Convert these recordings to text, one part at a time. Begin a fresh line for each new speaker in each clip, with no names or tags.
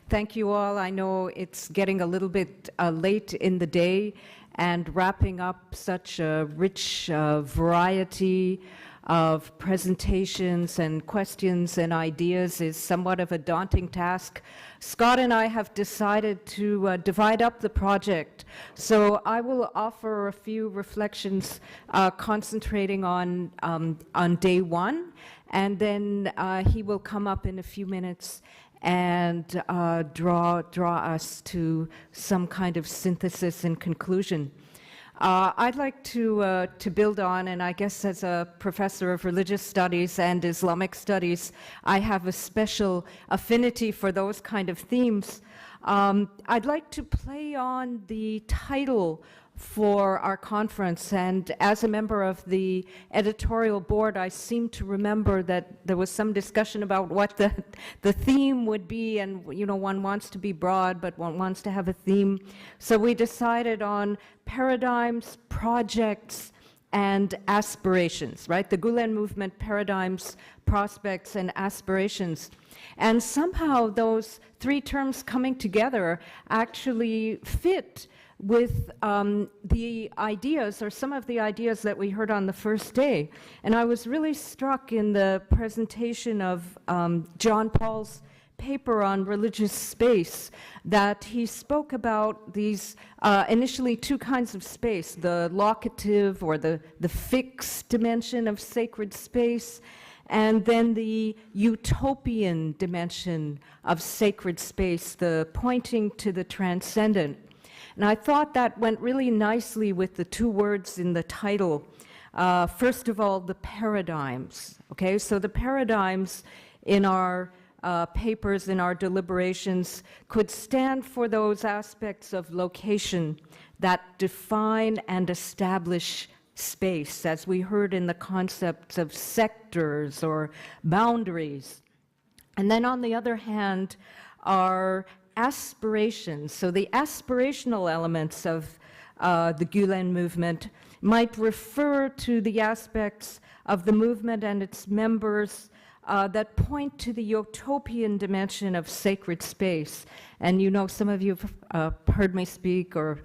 Thank you all. I know it's getting a little bit late in the day, and wrapping up such a rich variety of presentations and questions and ideas is somewhat of a daunting task. Scott and I have decided to divide up the project. So I will offer a few reflections concentrating on day one, and then he will come up in a few minutes and draw us to some kind of synthesis and conclusion. I'd like to build on, and I guess as a professor of religious studies and Islamic studies, I have a special affinity for those kind of themes. I'd like to play on the title for our conference, and as a member of the editorial board, I seem to remember that there was some discussion about what the theme would be, and one wants to be broad, but one wants to have a theme. So we decided on paradigms, projects, and aspirations, right? The Gulen movement: paradigms, prospects, and aspirations. And somehow those three terms coming together actually fit with the ideas, or some of the ideas that we heard on the first day. And I was really struck in the presentation of John Paul's paper on religious space that he spoke about these initially two kinds of space: the locative or the fixed dimension of sacred space, and then the utopian dimension of sacred space, the pointing to the transcendent. And I thought that went really nicely with the two words in the title. First of all, the paradigms. Okay, so the paradigms in our papers, in our deliberations, could stand for those aspects of location that define and establish space, as we heard in the concepts of sectors or boundaries. And then on the other hand, our aspirations. So the aspirational elements of the Gulen movement might refer to the aspects of the movement and its members that point to the utopian dimension of sacred space. And some of you have heard me speak, or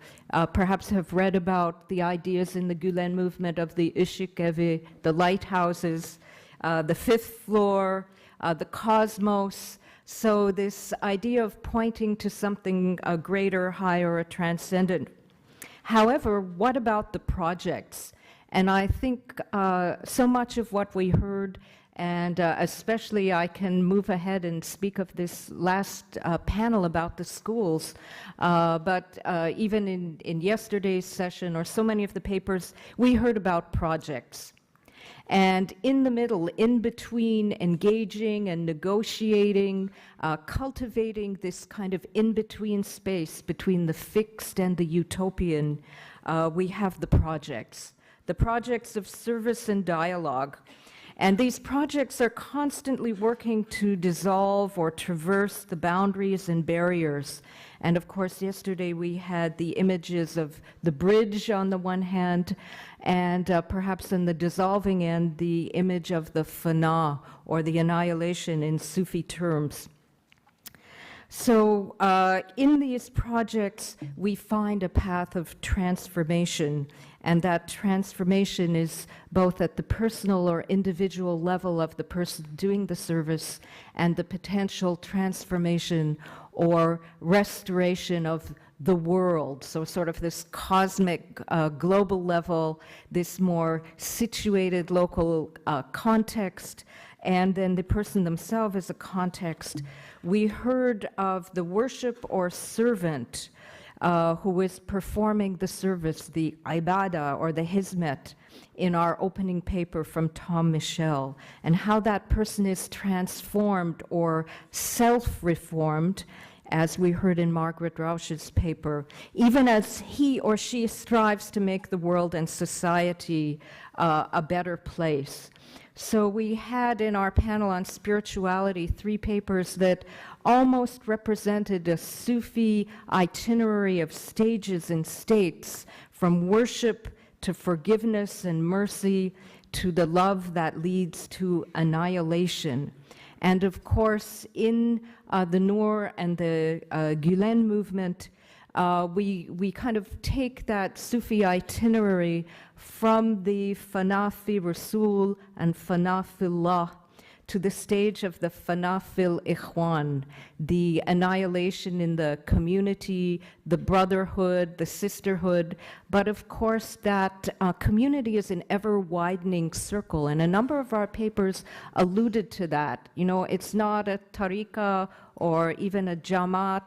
perhaps have read about the ideas in the Gulen movement of the Işık Evi, the lighthouses, the fifth floor, the cosmos. So this idea of pointing to something greater, higher, or transcendent. However, what about the projects? And I think so much of what we heard, and especially I can move ahead and speak of this last panel about the schools, but even in yesterday's session, or so many of the papers, we heard about projects. And in the middle, in between engaging and negotiating, cultivating this kind of in-between space between the fixed and the utopian, we have the projects of service and dialogue. And these projects are constantly working to dissolve or traverse the boundaries and barriers. And of course, yesterday we had the images of the bridge on the one hand, and perhaps in the dissolving end, the image of the fana, or the annihilation in Sufi terms. So in these projects, we find a path of transformation, and that transformation is both at the personal or individual level of the person doing the service, and the potential transformation or restoration of the world. So sort of this cosmic global level, this more situated local context, and then the person themselves as a context. We heard of the worship or servant who is performing the service, the ibadah or the hizmet, in our opening paper from Tom Michel, and how that person is transformed or self-reformed, as we heard in Margaret Rausch's paper, even as he or she strives to make the world and society a better place. So we had in our panel on spirituality 3 papers that almost represented a Sufi itinerary of stages and states, from worship to forgiveness and mercy to the love that leads to annihilation. And of course, in the Noor and the Gulen movement, we kind of take that Sufi itinerary from the Fana fi Rasul and Fana fillah to the stage of the Fana fil Ikhwan, the annihilation in the community, the brotherhood, the sisterhood. But of course, that community is an ever-widening circle, and a number of our papers alluded to that. You know, it's not a tariqa or even a jamaat,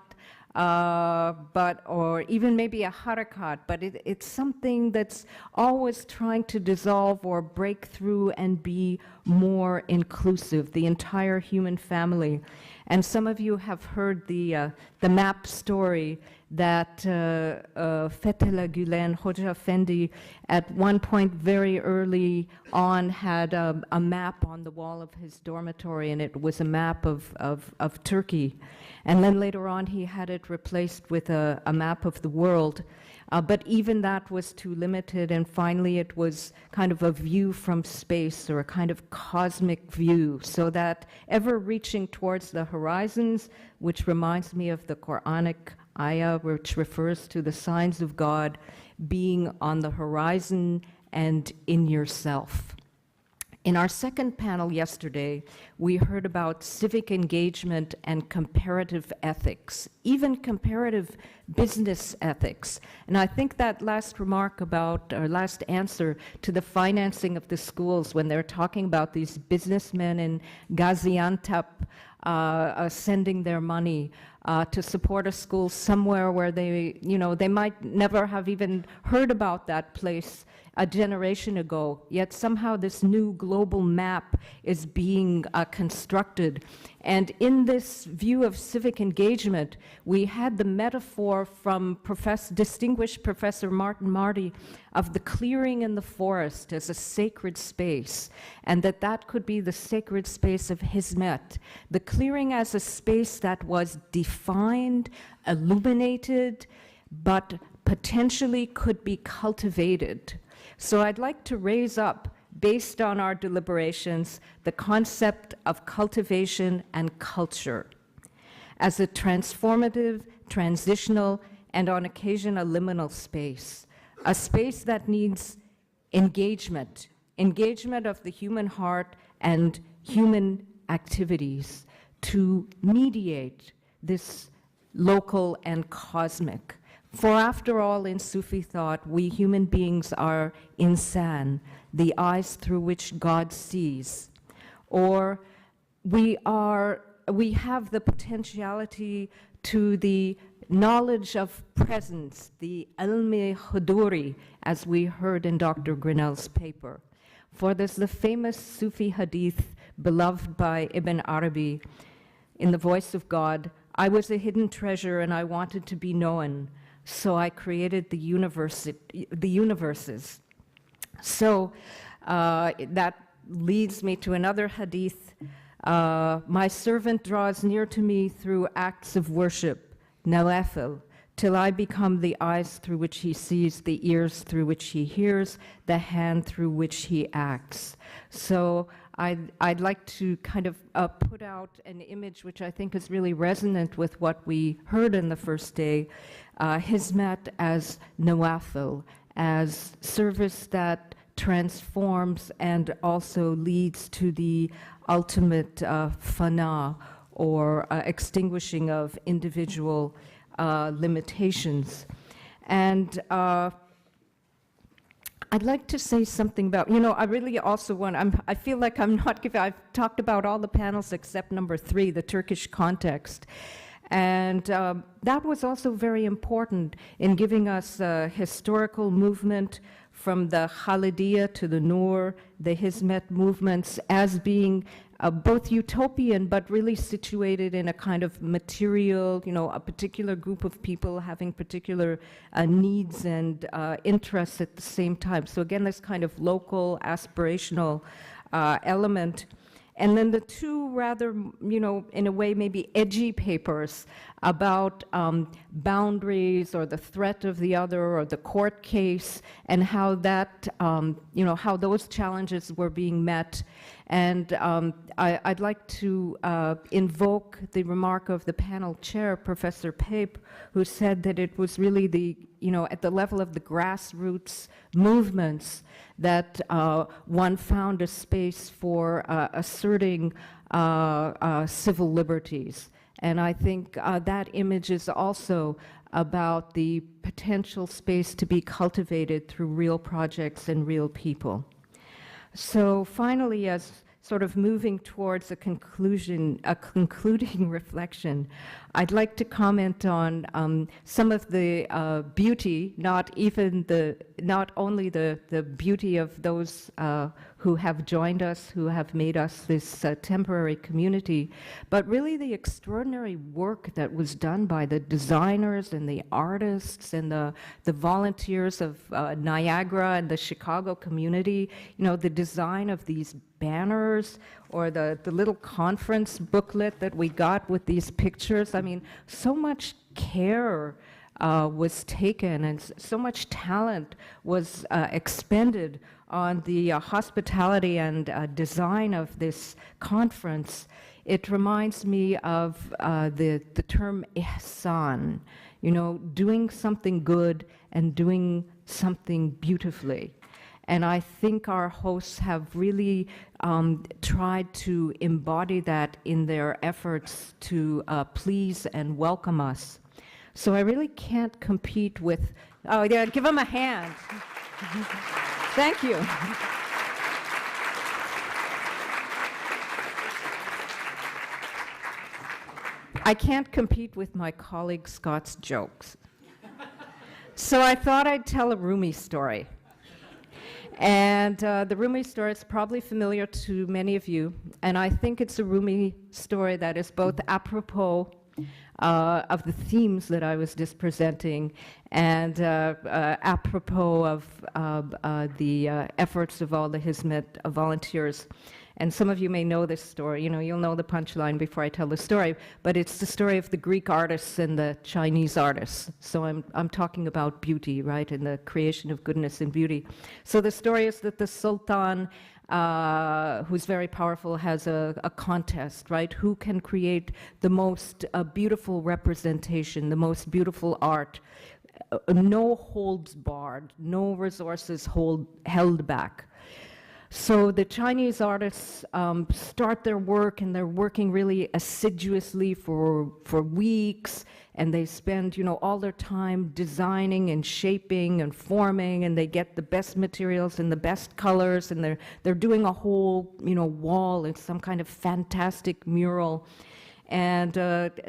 or even maybe a harakat, but it's something that's always trying to dissolve or break through and be more inclusive, the entire human family. And some of you have heard the map story that Fethullah Gulen, Hoja Effendi, at one point very early on had a map on the wall of his dormitory, and it was a map of Turkey. And then later on he had it replaced with a map of the world. But even that was too limited, and finally it was kind of a view from space, or a kind of cosmic view, so that ever reaching towards the horizons, which reminds me of the Quranic ayah, which refers to the signs of God being on the horizon and in yourself. In our second panel yesterday, we heard about civic engagement and comparative ethics, even comparative business ethics. And I think that last remark about, or last answer to the financing of the schools, when they're talking about these businessmen in Gaziantep sending their money to support a school somewhere where they, you know, they might never have even heard about that place a generation ago, yet somehow this new global map is being constructed. And in this view of civic engagement, we had the metaphor from distinguished Professor Martin Marty of the clearing in the forest as a sacred space, and that could be the sacred space of Hizmet. The clearing as a space that was defined, illuminated, but potentially could be cultivated. So I'd like to raise up, based on our deliberations, the concept of cultivation and culture as a transformative, transitional, and on occasion a liminal space, a space that needs engagement of the human heart and human activities to mediate this local and cosmic. For after all, in Sufi thought, we human beings are insan, the eyes through which God sees. Or we have the potentiality to the knowledge of presence, the ilmi huduri, as we heard in Dr. Grinnell's paper. For there's the famous Sufi hadith beloved by Ibn Arabi in the voice of God, I was a hidden treasure and I wanted to be known. So I created the universes. So that leads me to another hadith. My servant draws near to me through acts of worship, nawafil, till I become the eyes through which he sees, the ears through which he hears, the hand through which he acts. So I'd like to kind of put out an image which I think is really resonant with what we heard in the first day, Hizmet as nawafil, as service that transforms and also leads to the ultimate fana, or extinguishing of individual limitations. And I'd like to say something about, you know, I really also want, I feel like I'm not giving, I've talked about all the panels except number 3, the Turkish context. And that was also very important in giving us a historical movement from the Khalidiyya to the Noor, the Hizmet movements, as being both utopian but really situated in a kind of material, you know, a particular group of people having particular needs and interests at the same time. So again, this kind of local, aspirational element. And then the two rather, you know, in a way maybe edgy papers about boundaries or the threat of the other or the court case, and how that, how those challenges were being met. And I'd like to invoke the remark of the panel chair, Professor Pape, who said that it was really at the level of the grassroots movements that one found a space for asserting civil liberties. And I think that image is also about the potential space to be cultivated through real projects and real people. So finally, as sort of moving towards a concluding reflection, I'd like to comment on some of the beauty, not only the beauty of those who have joined us, who have made us this temporary community, but really the extraordinary work that was done by the designers and the artists and the volunteers of Niagara and the Chicago community. The design of these banners or the little conference booklet that we got with these pictures. I mean, so much care was taken and so much talent was expended on the hospitality and design of this conference. It reminds me of the term ihsan, doing something good and doing something beautifully. And I think our hosts have really tried to embody that in their efforts to please and welcome us. So I really can't compete with, oh yeah, give them a hand. Thank you. I can't compete with my colleague Scott's jokes. So I thought I'd tell a Rumi story. And the Rumi story is probably familiar to many of you, and I think it's a Rumi story that is both apropos of the themes that I was just presenting and apropos of the efforts of all the Hizmet volunteers. And some of you may know this story. You'll know the punchline before I tell the story, but it's the story of the Greek artists and the Chinese artists. So I'm talking about beauty, right, and the creation of goodness and beauty. So the story is that the Sultan, who's very powerful, has a contest, right? Who can create the most beautiful representation, the most beautiful art, no holds barred, no resources held back. So the Chinese artists start their work, and they're working really assiduously for weeks, and they spend all their time designing and shaping and forming, and they get the best materials and the best colors, and they're doing a whole wall in some kind of fantastic mural. And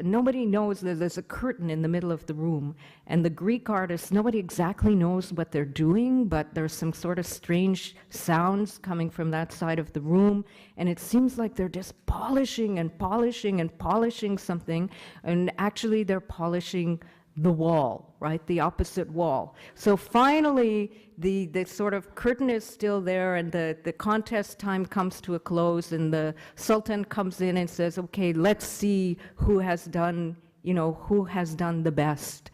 nobody knows that there's a curtain in the middle of the room. And the Greek artists, nobody exactly knows what they're doing, but there's some sort of strange sounds coming from that side of the room. And it seems like they're just polishing and polishing and polishing something. And actually, they're polishing the wall, right? The opposite wall. So finally, the sort of curtain is still there, and the contest time comes to a close, and the Sultan comes in and says, okay, let's see who has done the best.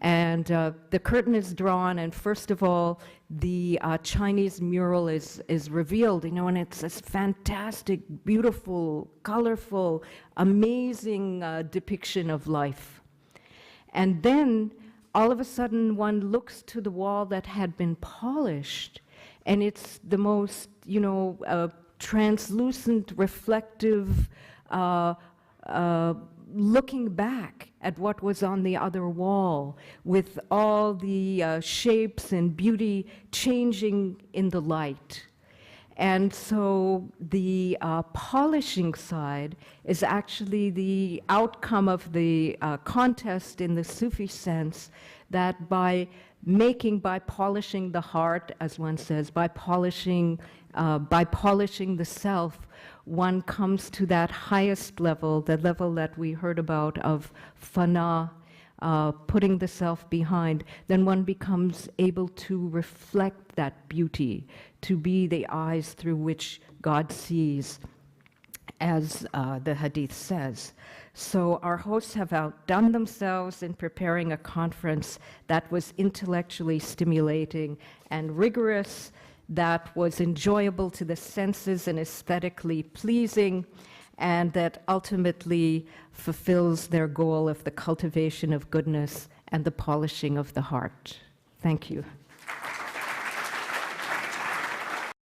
And the curtain is drawn, and first of all, the Chinese mural is revealed, and it's this fantastic, beautiful, colorful, amazing depiction of life. And then, all of a sudden, one looks to the wall that had been polished, and it's the most, translucent, reflective, looking back at what was on the other wall, with all the shapes and beauty changing in the light. And so the polishing side is actually the outcome of the contest in the Sufi sense, that by polishing the heart, as one says, by polishing the self, one comes to that highest level, the level that we heard about of fana, putting the self behind. Then one becomes able to reflect that beauty, to be the eyes through which God sees, as the hadith says. So our hosts have outdone themselves in preparing a conference that was intellectually stimulating and rigorous, that was enjoyable to the senses and aesthetically pleasing, and that ultimately fulfills their goal of the cultivation of goodness and the polishing of the heart. Thank you.